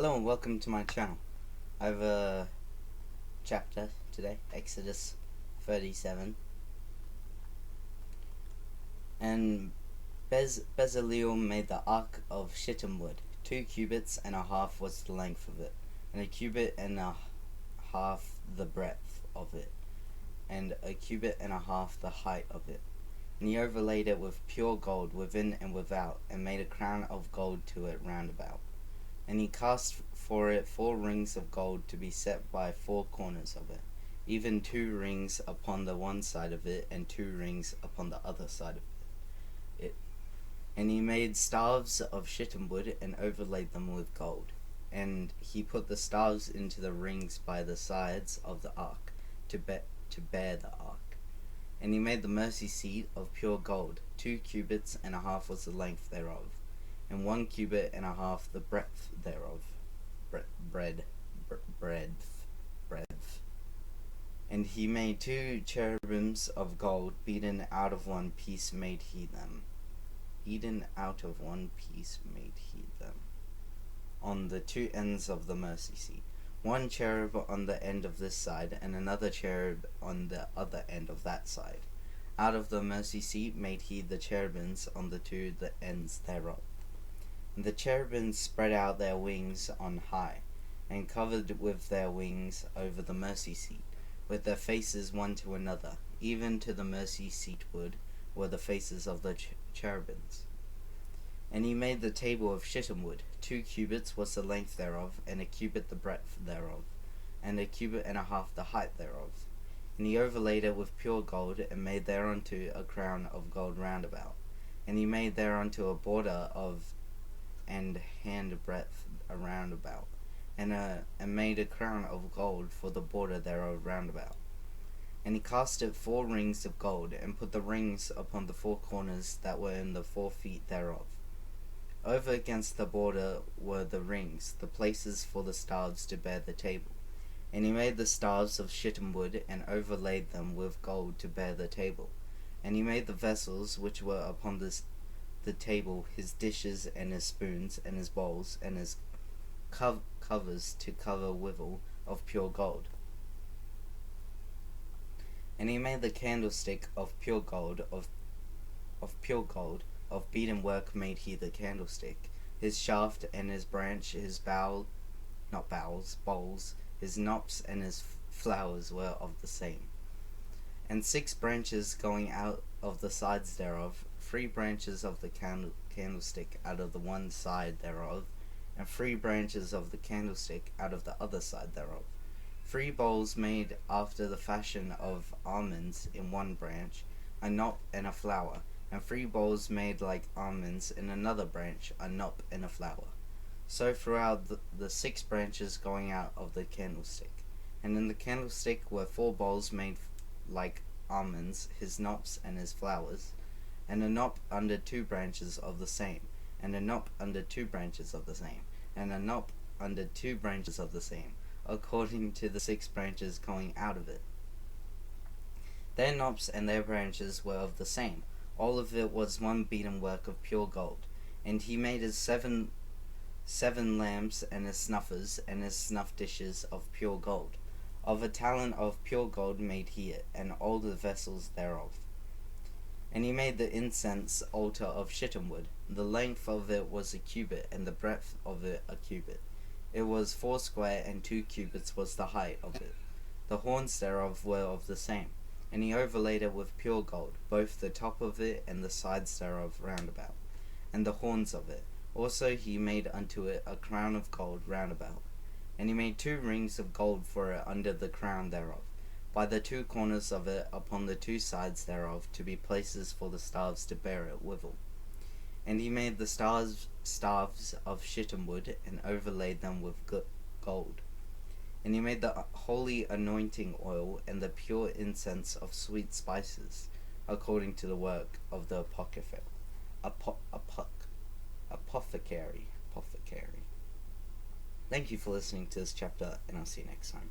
Hello and welcome to my channel. I have a chapter today, Exodus 37. And Bezaleel made the ark of shittim wood. 2 cubits and a half was the length of it, and a cubit and a half the breadth of it, and a cubit and a half the height of it. And he overlaid it with pure gold within and without, and made a crown of gold to it round about. And he cast for it 4 rings of gold to be set by 4 corners of it, even 2 rings upon the one side of it, and 2 rings upon the other side of it. And he made staves of shittim wood, and overlaid them with gold. And he put the staves into the rings by the sides of the ark, to bear the ark. And he made the mercy seat of pure gold. 2 cubits and a half was the length thereof, and 1 cubit and a half the breadth thereof. Breadth. And he made 2 cherubims of gold, beaten out of one piece made he them. On the 2 ends of the mercy seat. 1 cherub on the end of this side, and another cherub on the other end of that side. Out of the mercy seat made he the cherubims on the 2 ends thereof. And the cherubims spread out their wings on high, and covered with their wings over the mercy seat, with their faces one to another. Even to the mercy seat wood were the faces of the cherubims. And he made the table of shittim wood. 2 cubits was the length thereof, and a cubit the breadth thereof, and a cubit and a half the height thereof. And he overlaid it with pure gold, and made thereunto a crown of gold round about. And he made thereunto a border of and hand breadth around about, and made a crown of gold for the border thereof round about. And he cast it 4 rings of gold, and put the rings upon the 4 corners that were in the 4 feet thereof. Over against the border were the rings, the places for the staves to bear the table. And he made the staves of shittim wood, and overlaid them with gold to bear the table. And he made the vessels which were upon the table, his dishes and his spoons and his bowls and his covers to cover withal of pure gold. And he made the candlestick of pure gold, of beaten work made he the candlestick. His shaft and his branch, his bowls, his knops and his flowers were of the same. And 6 branches going out of the sides thereof, 3 branches of the candlestick out of the one side thereof, and 3 branches of the candlestick out of the other side thereof. 3 bowls made after the fashion of almonds in one branch, a knop and a flower, and 3 bowls made like almonds in another branch, a knop and a flower. So throughout the 6 branches going out of the candlestick. And in the candlestick were 4 bowls made like almonds, his knops and his flowers, and a knop under 2 branches of the same, and a knop under 2 branches of the same, and a knop under 2 branches of the same, according to the 6 branches going out of it. Their knops and their branches were of the same. All of it was one beaten work of pure gold. And he made his seven lamps and his snuffers and his snuff dishes of pure gold. Of a talent of pure gold made he it, and all the vessels thereof. And he made the incense altar of shittim wood. The length of it was a cubit, and the breadth of it a cubit. It was 4 square, and 2 cubits was the height of it. The horns thereof were of the same. And he overlaid it with pure gold, both the top of it and the sides thereof round about, and the horns of it. Also he made unto it a crown of gold round about. And he made 2 rings of gold for it under the crown thereof, by the 2 corners of it upon the 2 sides thereof, to be places for the staves to bear it withal. And he made the staves of shittim wood, and overlaid them with gold. And he made the holy anointing oil, and the pure incense of sweet spices, according to the work of the apothecary. Thank you for listening to this chapter, and I'll see you next time.